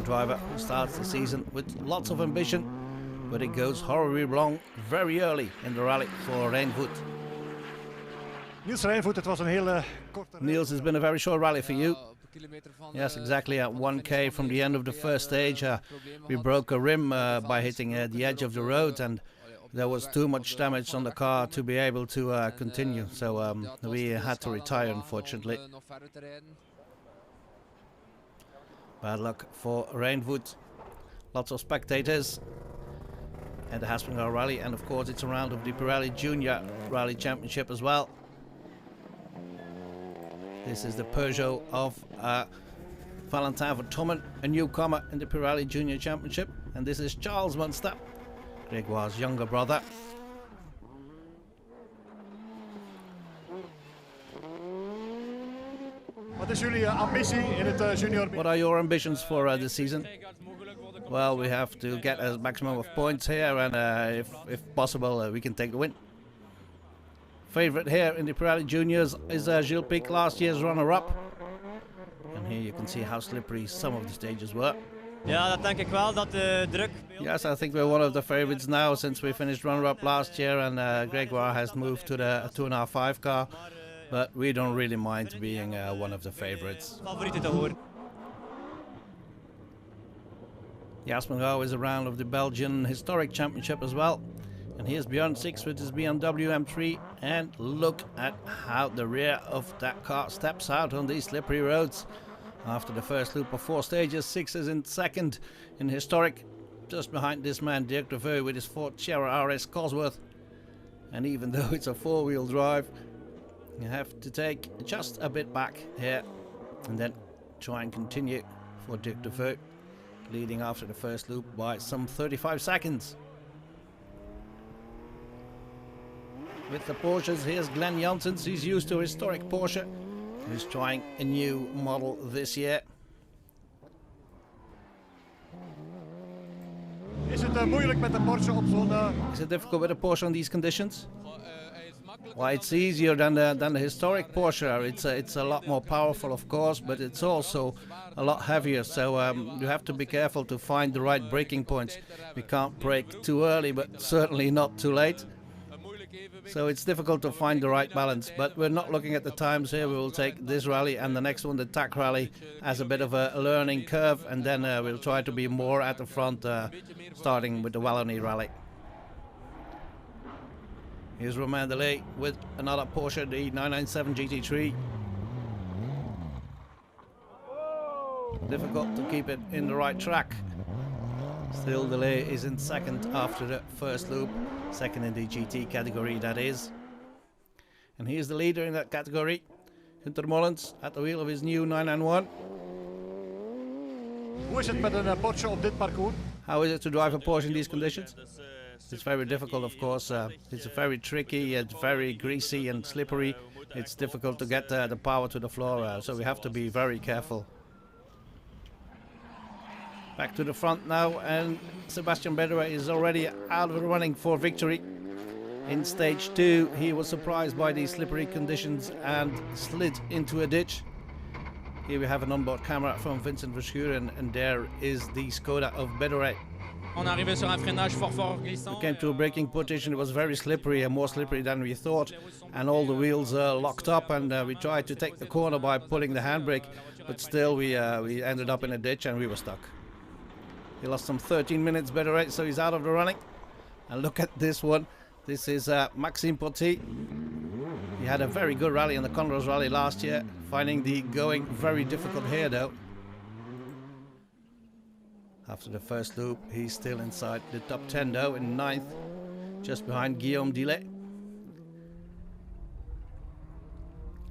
young driver who starts the season with lots of ambition, but it goes horribly wrong very early in the rally for Rijnvoet. Niels Rijnvoet, het was een hele korte... Niels, it's been a very short rally for you. Yes, exactly. At 1k from the end of the first stage, we broke a rim by hitting the edge of the road, and there was too much damage on the car to be able to continue. So we had to retire, unfortunately. Bad luck for Rijnvoet. Lots of spectators at the Haspengouw Rally, and of course it's a round of the Pirelli Junior Rally Championship as well. This is the Peugeot of Valentin Vertongen, a newcomer in the Pirelli Junior Championship. And this is Charles Munster, Grégoire's younger brother. Wat is jullie ambitie in het junior? What are your ambitions for this season? Well, we have to get a maximum of points here, and if possible, we can take the win. Favorite here in the Pirelli Juniors is Gilles Pic, last year's runner-up. And here you can see how slippery some of the stages were. Ja, dat denk ik wel, dat de druk... Yes, I think we're one of the favorites now since we finished runner-up last year, and Grégoire has moved to the 2.5 car. But we don't really mind being one of the favorites. Favorieten te horen. The Haspengouw is a round of the Belgian Historic Championship as well. And here's Björn Six with his BMW M3, and look at how the rear of that car steps out on these slippery roads. After the first loop of 4 stages, Six is in second in Historic, just behind this man Dirk de Veu with his Ford Sierra RS Cosworth. And even though it's a 4-wheel drive, you have to take just a bit back here and then try and continue for Dirk de Veu, leading after the first loop by some 35 seconds. With the Porsches, here's Glenn Janssens. He's used to Historic Porsche. He's trying a new model this year. Is het moeilijk met de Porsche op zo'n... Is it difficult with a Porsche on these conditions? Well, it's easier than the historic Porsche. It's a lot more powerful, of course, but it's also a lot heavier. So you have to be careful to find the right braking points. We can't brake too early, but certainly not too late. So it's difficult to find the right balance. But we're not looking at the times here. We will take this rally and the next one, the TAC rally, as a bit of a learning curve, and then we'll try to be more at the front, starting with the Wallonie rally. Here's Romain Delay with another Porsche, the 997 GT3. Difficult to keep it in the right track. Still, Delay is in second after the first loop, second in the GT category, that is. And here's the leader in that category, Günther Mollens, at the wheel of his new 991. Hoe is het met een Porsche op dit parcours? How is it to drive a Porsche in these conditions? It's very difficult, of course. It's very tricky, it's very greasy and slippery. It's difficult to get the power to the floor, so we have to be very careful. Back to the front now, and Sébastien Bédouet is already out of the running for victory. In stage 2, he was surprised by these slippery conditions and slid into a ditch. Here we have an onboard camera from Vincent Verschuren, and there is the Skoda of Bédouet. On arrivait sur un freinage fort glissant. We came to a braking position. It was very slippery, and more slippery than we thought, and all the wheels locked up, and we tried to take the corner by pulling the handbrake, but still we ended up in a ditch and we were stuck. He lost some 13 minutes, Bédouet, so he's out of the running. And look at this one. This is Maxime Potty. He had a very good rally in the Conrads Rally last year, finding the going very difficult here though. After the first loop, he's still inside the top 10 though, in 9th, just behind Guillaume Dillet.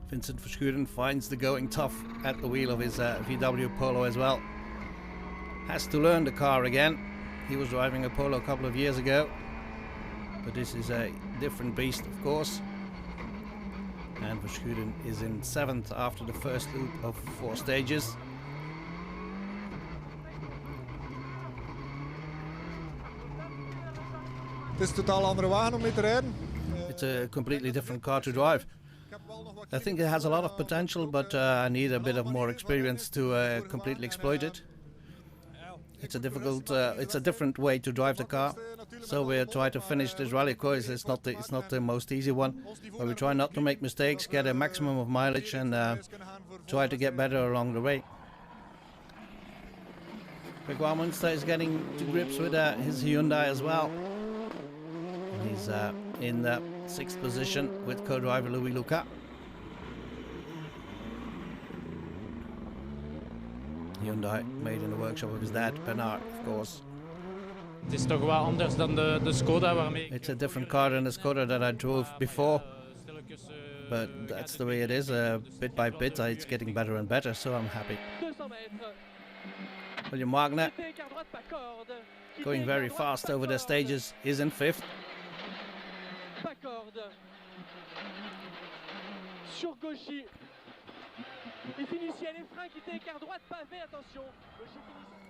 Vincent Verschuren finds the going tough at the wheel of his VW Polo as well. Has to learn the car again. He was driving a Polo a couple of years ago, but this is a different beast, of course. And Verschuren is in 7th after the first loop of 4 stages. Het is een totaal andere wagen om mee te rijden. It's a completely different car to drive. I think it has a lot of potential, but I need a bit of more experience to completely exploit it. It's a difficult, it's a different way to drive the car. So we try to finish this rally. Of course, it's not the most easy one, but we try not to make mistakes, get a maximum of mileage, and try to get better along the way. Grégoire Munster is getting to grips with his Hyundai as well. And he's in the 6th position with co-driver Louis Lucas. Hyundai made in the workshop of his dad, Bernard, of course. Het is toch wel anders dan de Skoda waarmee ik... It's a different car than the Skoda that I drove before, but that's the way it is. Bit by bit, it's getting better and better, so I'm happy. William Wagner, going very fast over the stages, is in 5th.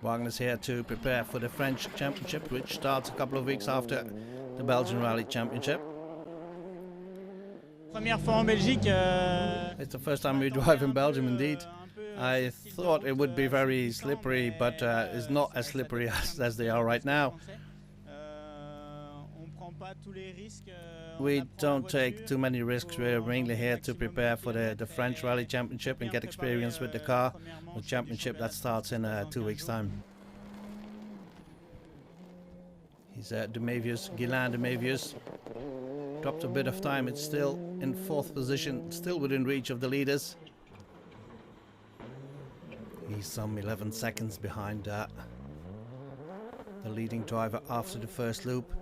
Wagner's here to prepare for the French Championship, which starts a couple of weeks after the Belgian Rally Championship. Première fois en Belgique. It's the first time we drive in Belgium, indeed. I thought it would be very slippery, but it's not as slippery as they are right now. We don't take too many risks. We're mainly here to prepare for the French Rally Championship and get experience with the car. The championship that starts in 2 weeks' time. He's Demevius, Guilain Demevius. Dropped a bit of time. It's still in 4th position, still within reach of the leaders. He's some 11 seconds behind the leading driver after the first loop.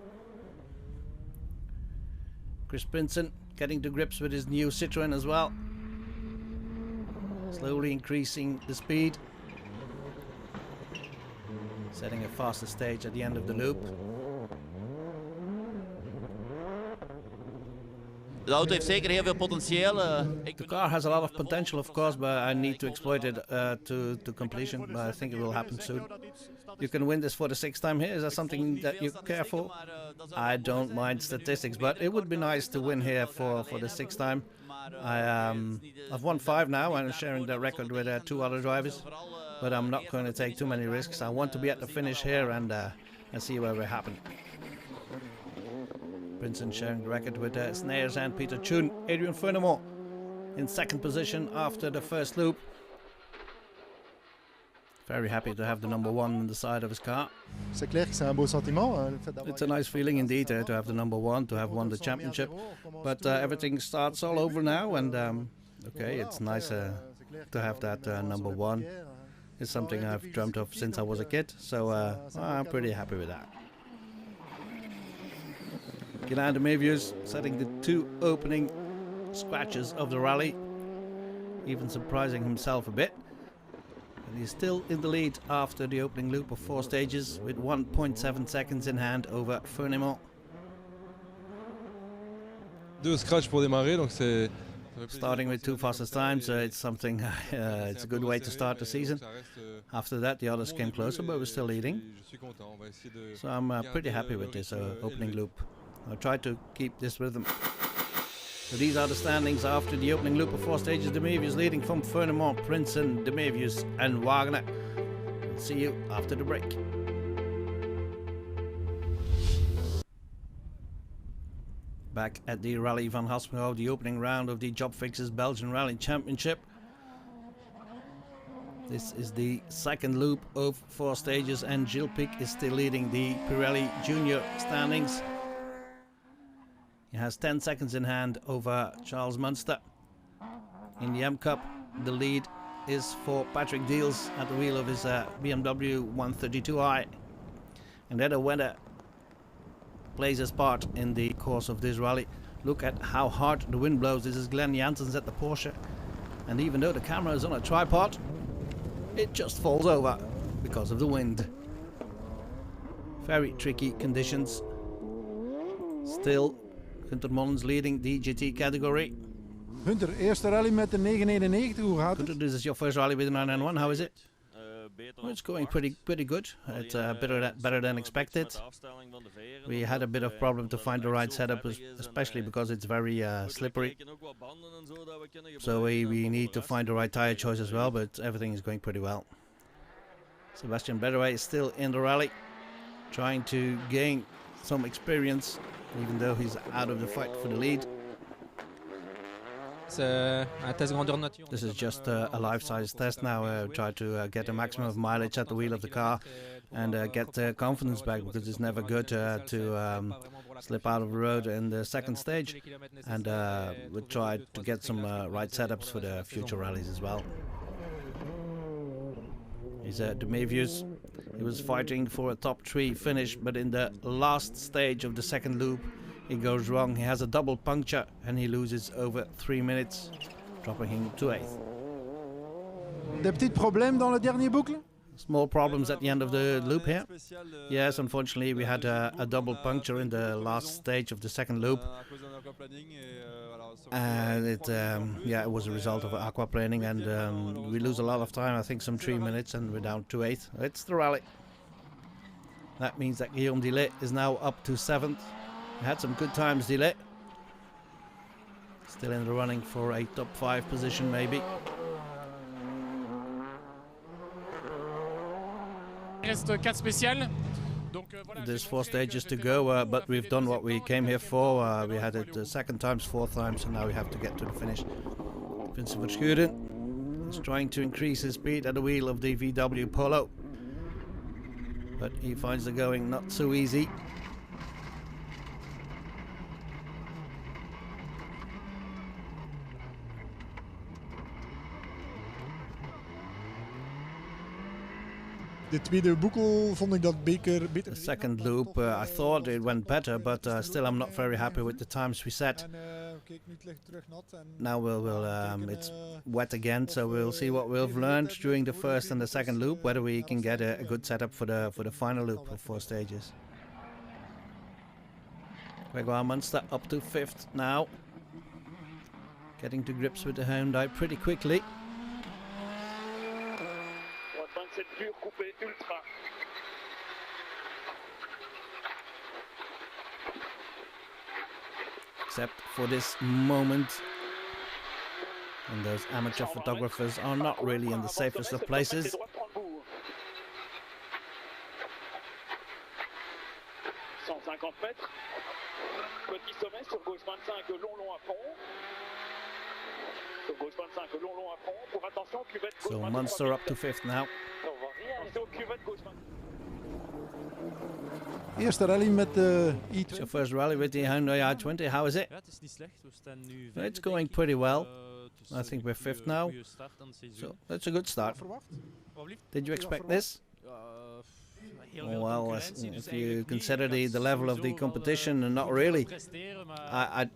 Chris Prinson getting to grips with his new Citroën as well. Slowly increasing the speed. Setting a faster stage at the end of the loop. De auto heeft zeker heel veel potentieel. The car has a lot of potential, of course, but I need to exploit it to completion. But I think it will happen soon. You can win this for the 6th time here. Is that something that you care for? I don't mind statistics, but it would be nice to win here for the 6th time. I've won 5 now, and I'm sharing the record with 2 other drivers. But I'm not going to take too many risks. I want to be at the finish here and see where we happen. Prinson sharing the record with Snares and Peter Chun. Adrian Furnemont in 2nd position after the first loop. Very happy to have the number 1 on the side of his car. C'est clair que c'est un beau sentiment. It's a nice feeling indeed to have the number 1, to have won the championship. But everything starts all over now, and okay, it's nice to have that number 1. It's something I've dreamt of since I was a kid, so I'm pretty happy with that. Guilain Demevius setting the 2 opening scratches of the rally, even surprising himself a bit. And he's still in the lead after the opening loop of 4 stages with 1.7 seconds in hand over Furnemont. 2 scratch pour démarrer, donc c'est... Starting with 2 fastest times, it's something. It's a good way to start the season. After that, the others came closer, but we're still leading. So I'm pretty happy with this opening loop. I'll try to keep this rhythm. So these are the standings after the opening loop of 4 stages. Demevius leading from Furnemont, Prinson, Demevius, and Wagner. See you after the break. Back at the Rally van Haspengouw, the opening round of the Job Fixes Belgian Rally Championship. This is the 2nd loop of 4 stages, and Gilles Pic is still leading the Pirelli Junior standings. He has 10 seconds in hand over Charles Munster. In the M Cup, the lead is for Patrick Deals at the wheel of his BMW 132i. And then the weather plays his part in the course of this rally. Look at how hard the wind blows. This is Glenn Janssens at the Porsche. And even though the camera is on a tripod, it just falls over because of the wind. Very tricky conditions. Still, Gunther Mollens leading the GT category. Gunther, eerste rally met de 991, hoe gaat Gunther, het? this is your first rally with the 991. How is it? Well, it's going pretty good. It's better than expected. We had a bit of problem to find the right setup, especially because it's very slippery. So we need to find the right tire choice as well, but everything is going pretty well. Sebastian Berrouet is still in the rally, trying to gain some experience, even though he's out of the fight for the lead. This is just a life-size test now. Try to get a maximum of mileage at the wheel of the car and get confidence back, because it's never good to slip out of the road in the second stage. And we'll try to get some right setups for the future rallies as well. He's Demevius. He was fighting for a top 3 finish, but in the last stage of the second loop he goes wrong. He has a double puncture and he loses over 3 minutes, dropping him to 8th. Des petits problèmes dans le dernier boucle? Small problems at the end of the loop here. Yes, unfortunately we had a double puncture in the last stage of the second loop. And it was a result of aquaplaning, and we lose a lot of time, I think some 3 minutes, and we're down to 8th. It's the rally. That means that Guillaume Dillet is now up to 7th. He had some good times, Dillet. Still in the running for a top 5 position maybe. There's 4 stages to go, but we've done what we came here for. We had it 2nd times, 4th times, and now we have to get to the finish. Vincent Verschuren is trying to increase his speed at the wheel of the VW Polo, but he finds the going not so easy. De tweede boekel vond ik dat beter. The second loop, I thought it went better, but still I'm not very happy with the times we set. Now it's wet again, so we'll see what we've learned during the first and the second loop, whether we can get a good setup for the final loop of 4 stages. Grégoire Munster up to 5th now, getting to grips with the Hyundai pretty quickly. Except for this moment, and those amateur photographers are not really in the safest of places. So Munster up to 5th now. Eerste rally met de i20. It's your first rally with the Hyundai i20. How is it? It's going pretty well. I think we're 5th now, so that's a good start. Did you expect this? Well, if you consider the level of the competition, not really. I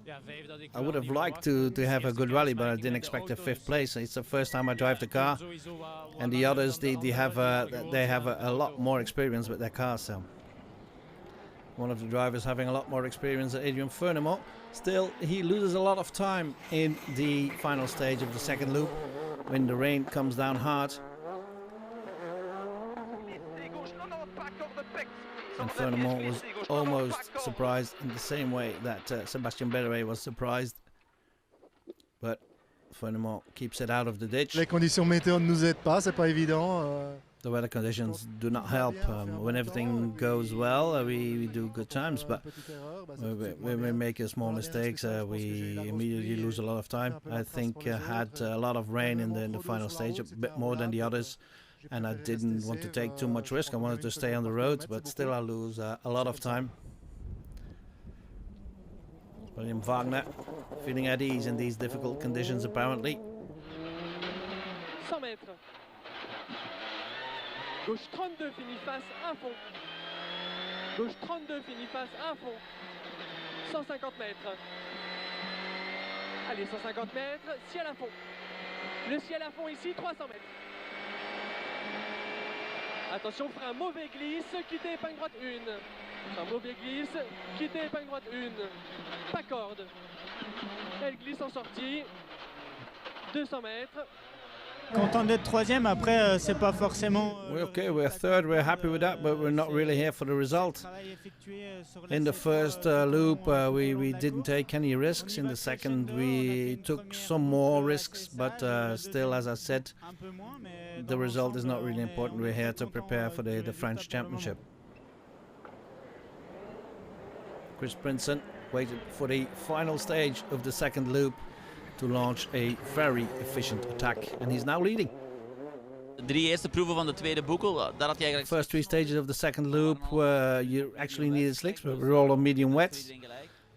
would have liked to have a good rally, but I didn't expect a 5th place. It's the first time I drive the car, and the others they have a lot more experience with their cars. So one of the drivers having a lot more experience than Adrian Furnemont. Still, he loses a lot of time in the final stage of the second loop when the rain comes down hard. And Furnemont was almost surprised in the same way that Sebastian Berrouet was surprised. But Furnemont keeps it out of the ditch. Les conditions météo ne nous aident pas, c'est pas évident. The weather conditions do not help. When everything goes well, we do good times, but when we make small mistakes, we immediately lose a lot of time. I think had a lot of rain in the final stage, a bit more than the others, and I didn't want to take too much risk. I wanted to stay on the road, but still I lose a lot of time. William Wagner feeling at ease in these difficult conditions apparently. 100 mètres. Gauche 32 finit face à fond. Gauche 32 finit face à fond. 150 mètres. Allez, 150 mètres, ciel à fond. Le ciel à fond ici, 300 mètres. Attention, frein mauvais glisse, quittez épingle droite 1. Frein mauvais glisse, quittez épingle droite 1. Pas corde. Elle glisse en sortie. 200 mètres. content d'être troisième. Après, c'est pas forcément. We're okay, we're third, we're happy with that, but we're not really here for the result. In the first loop, we didn't take any risks. In the second, we took some more risks, but still, as I said, the result is not really important. We're here to prepare for the French Championship. Chris Prinsen waited for the final stage of the second loop to launch a very efficient attack, and he's now leading. De 3 eerste proeven van de tweede boekel, daar had hij eigenlijk... First 3 stages of the second loop you actually needed slicks, but we're all on medium wets.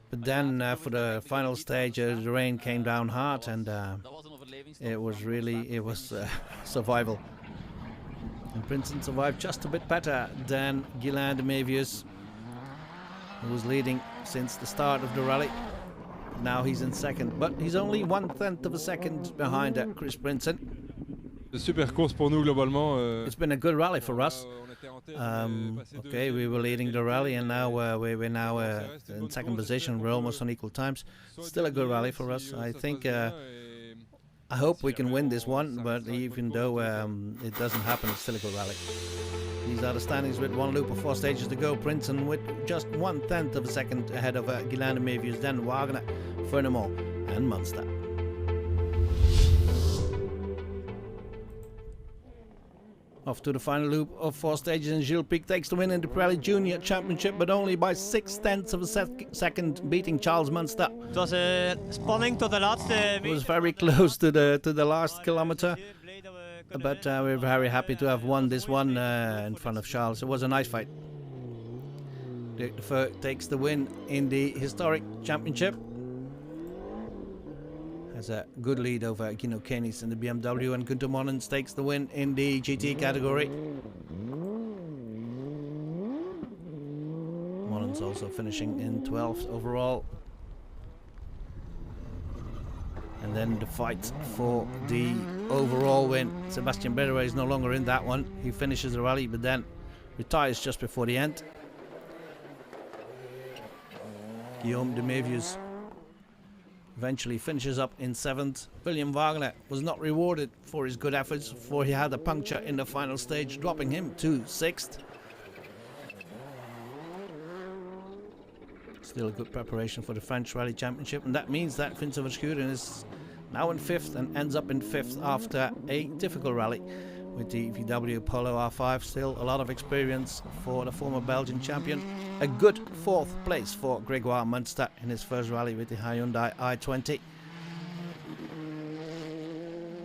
But then for the final stage the rain came down hard, and it was survival. And Prinsen survived just a bit better than Guilain de Mévius, who was leading since the start of the rally. Now he's in second, but he's only 1/10 of a second behind Chris Prinsen. Super course pour nous globalement. It's been a good rally for us. Okay, we were leading the rally, and now we're now in second position. We're almost on equal times. Still a good rally for us. I think. I hope we can win this one, but even though it doesn't happen, it's still a good rally. These are the standings with 1 loop of 4 stages to go. Prinsen with just 1/10 of a second ahead of Guilain de Mévius, then Wagner, Furnemont and Munster. Off to the final loop of 4 stages, and Gilles Pic takes the win in the Pirelli Junior Championship, but only by 6/10 of a second, beating Charles Munster. Het was spanning tot de laatste. It was very close to the last kilometer, but we're very happy to have won this one in front of Charles. It was a nice fight. Dirk de Veur takes the win in the historic championship. Has a good lead over Gino Keynes in the BMW, and Günther Monnens takes the win in the GT category. Monnens also finishing in 12th overall. And then the fight for the overall win. Sebastian Bedouet is no longer in that one. He finishes the rally, but then retires just before the end. Guillaume de Mévius eventually finishes up in 7th. William Wagner was not rewarded for his good efforts, for he had a puncture in the final stage, dropping him to 6th. Still a good preparation for the French Rally Championship, and that means that Vincent Verschuren is now in 5th and ends up in 5th after a difficult rally with the VW Polo R5. Still a lot of experience for the former Belgian champion. A good 4th place for Grégoire Munster in his first rally with the Hyundai i20.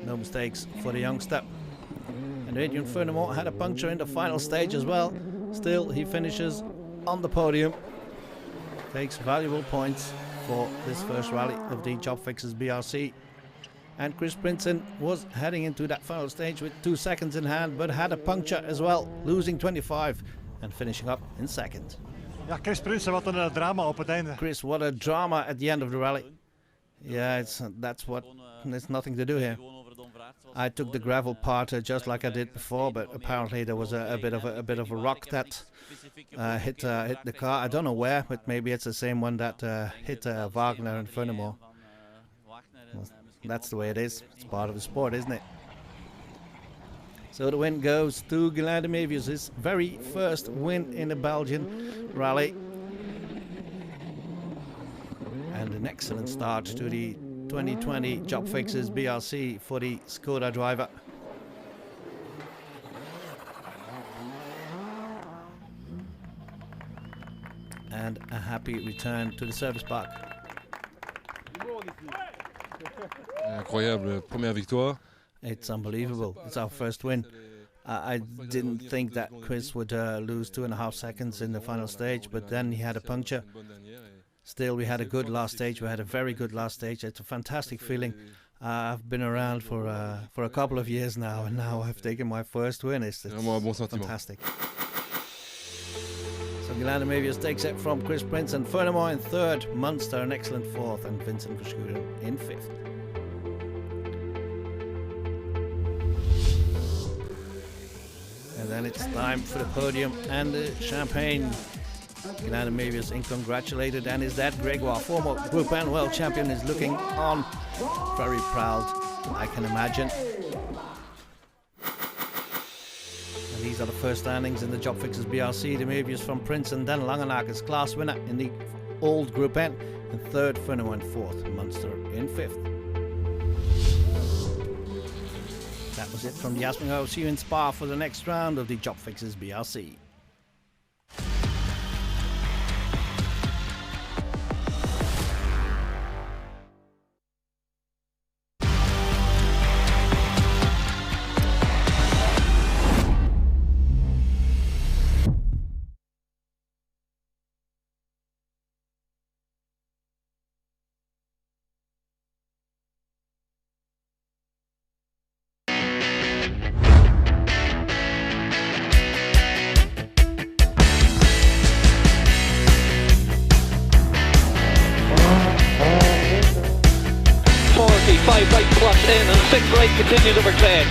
No mistakes for the youngster. And Adrian Furnemont had a puncture in the final stage as well. Still, he finishes on the podium. Takes valuable points for this first rally of the Job Fixers BRC. And Chris Prinsen was heading into that final stage with 2 seconds in hand, but had a puncture as well, losing 25 and finishing up in 2nd. Ja, Chris Prinsen, wat een drama op het einde. Chris, what a drama at the end of the rally. Yeah, there's nothing to do here. I took the gravel part just like I did before, but apparently there was a bit of a rock that hit the car. I don't know where, but maybe it's the same one that hit Wagner and Furnemont. Well, that's the way it is. It's part of the sport, isn't it? So the win goes to Guilain de Mévius, his very first win in the Belgian rally. And an excellent start to the 2020 Job Fixers BRC for the Skoda driver. And a happy return to the service park. Incroyable, première victoire. It's unbelievable. It's our first win. I didn't think that Chris would lose 2.5 seconds in the final stage, but then he had a puncture. Still, we had a good last stage. We had a very good last stage. It's a fantastic feeling. I've been around for a couple of years now, and now I've taken my first win. It's fantastic. So Guilain de Mévius takes it from Chris Prinsen. Furnemont in 3rd, Munster an excellent 4th, and Vincent Verschuren in 5th. And then it's time for the podium and the champagne. Guilain de Mévius is congratulated, and his dad Grégoire, former Group N world champion, is looking on very proud, I can imagine. These are the first standings in the Job Fixers BRC. The Movies from Prince and then Langenaken's class winner in the old Group N in third, Furneaux in fourth, Munster in fifth. That was it from the Aspenau. See you in Spa for the next round of the Job Fixers BRC. Right plus in and 6 right continues over 10.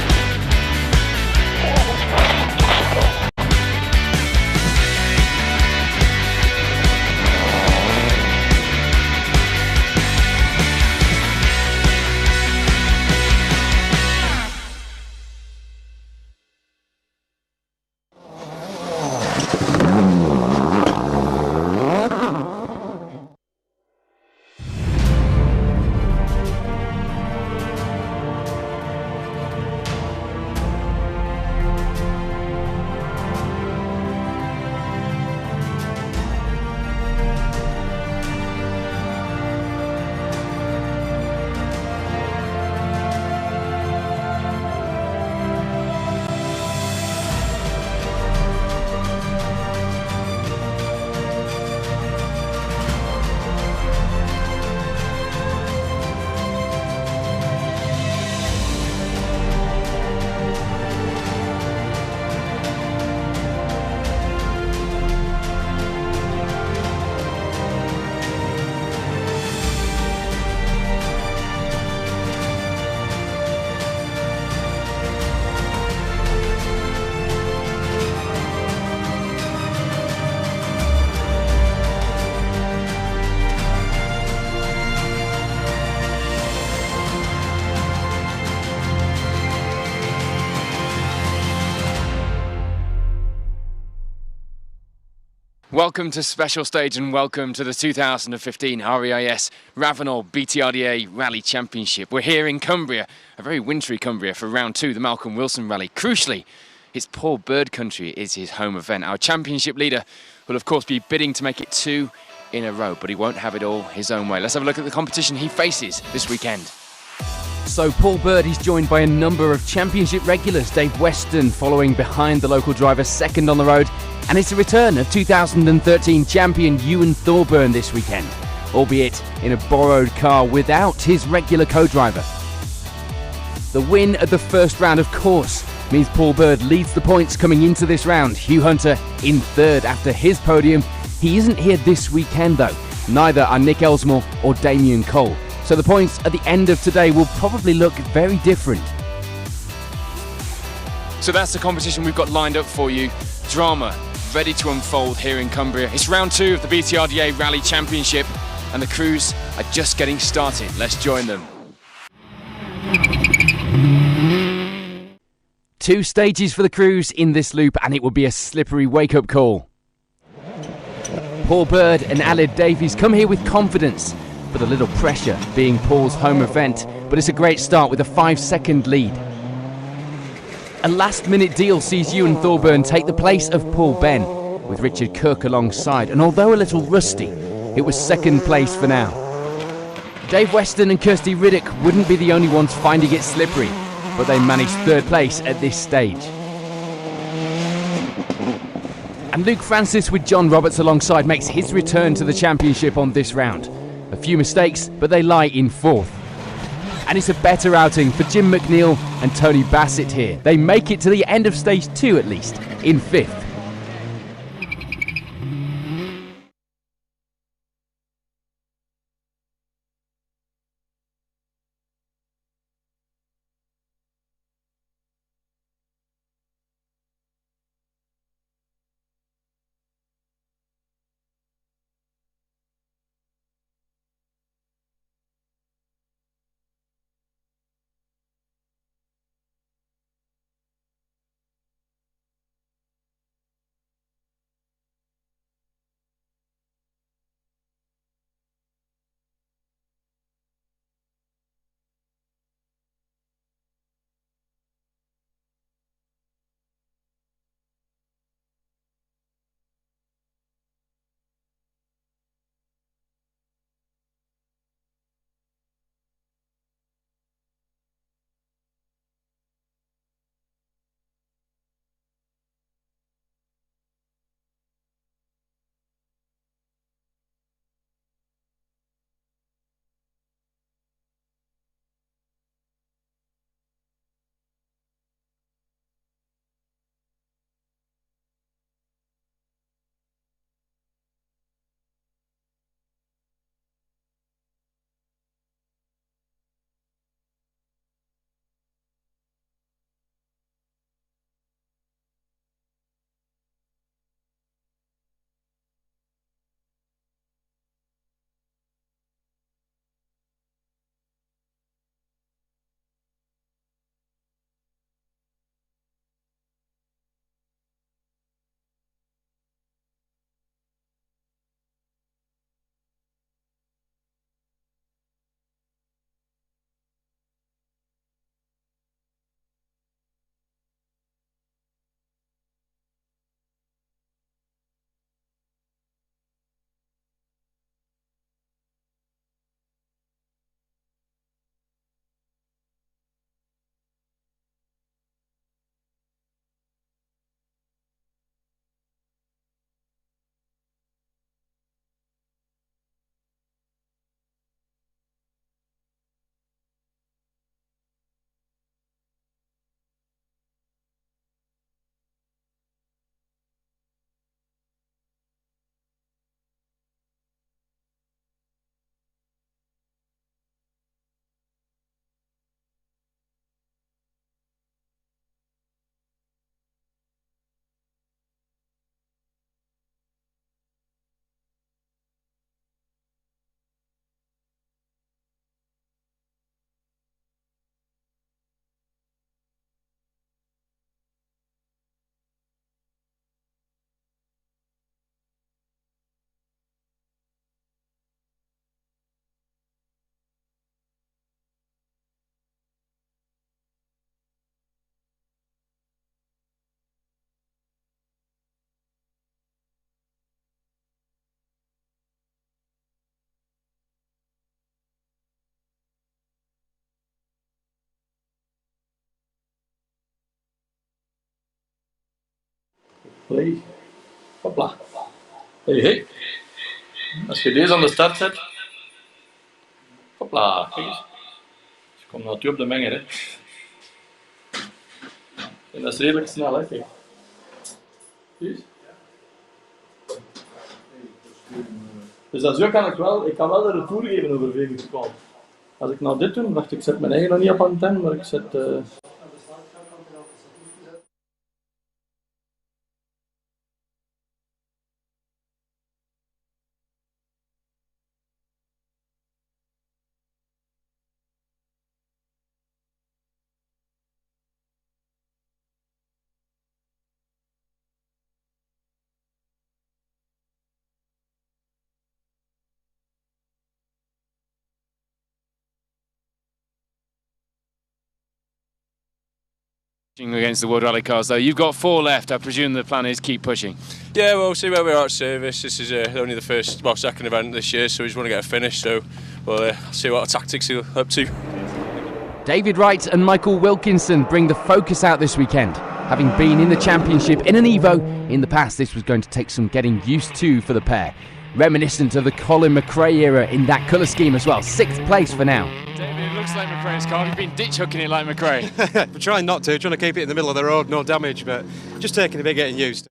Welcome to Special Stage and welcome to the 2015 REIS Ravenel BTRDA Rally Championship. We're here in Cumbria, a very wintry Cumbria for round 2, the Malcolm Wilson Rally. Crucially, it's Paul Bird country is his home event. Our championship leader will of course be bidding to make it 2 in a row, but he won't have it all his own way. Let's have a look at the competition he faces this weekend. So Paul Bird is joined by a number of championship regulars. Dave Weston following behind the local driver, second on the road. And it's a return of 2013 champion Ewan Thorburn this weekend, albeit in a borrowed car without his regular co-driver. The win of the first round, of course, means Paul Bird leads the points coming into this round. Hugh Hunter in third after his podium. He isn't here this weekend though. Neither are Nick Elsmore or Damien Cole. So the points at the end of today will probably look very different. So that's the competition we've got lined up for you. Drama ready to unfold here in Cumbria. It's round 2 of the BTRDA Rally Championship and the crews are just getting started. Let's join them. 2 stages for the crews in this loop and it will be a slippery wake-up call. Paul Bird and Aled Davies come here with confidence, but a little pressure being Paul's home event, but it's a great start with a 5-second lead. A last-minute deal sees Ewan Thorburn take the place of Paul Ben, with Richard Cook alongside, and although a little rusty, it was second place for now. Dave Weston and Kirsty Riddick wouldn't be the only ones finding it slippery, but they managed third place at this stage. And Luke Francis with John Roberts alongside makes his return to the championship on this round. A few mistakes, but they lie in fourth. And it's a better outing for Jim McNeil and Tony Bassett here. They make it to the end of stage 2 at least, in fifth. Play. Hopla. Hey. Als je deze aan de start zet. Hopla, kijk eens. Dus kom nou toe op de menger, hè. En dat is redelijk snel, hè. Kijk. Zie je? Dus dat zo kan ik kan wel de retour geven over 5 seconden. Als ik nou dit doe, dacht ik zet mijn eigen nog niet op antenne, maar ik zet... Against the World Rally cars, though. You've got 4 left. I presume the plan is keep pushing. Yeah, well, we'll see where we are at service. This is only the second event this year, so we just want to get a finish. So we'll see what tactics he'll up to. David Wright and Michael Wilkinson bring the focus out this weekend. Having been in the championship in an Evo in the past, this was going to take some getting used to for the pair. Reminiscent of the Colin McRae era in that colour scheme as well. 6th place for now. David, it looks like McRae's car. You've been ditch hooking it like McRae. We're trying not to, trying to keep it in the middle of the road, no damage, but just taking a bit getting used.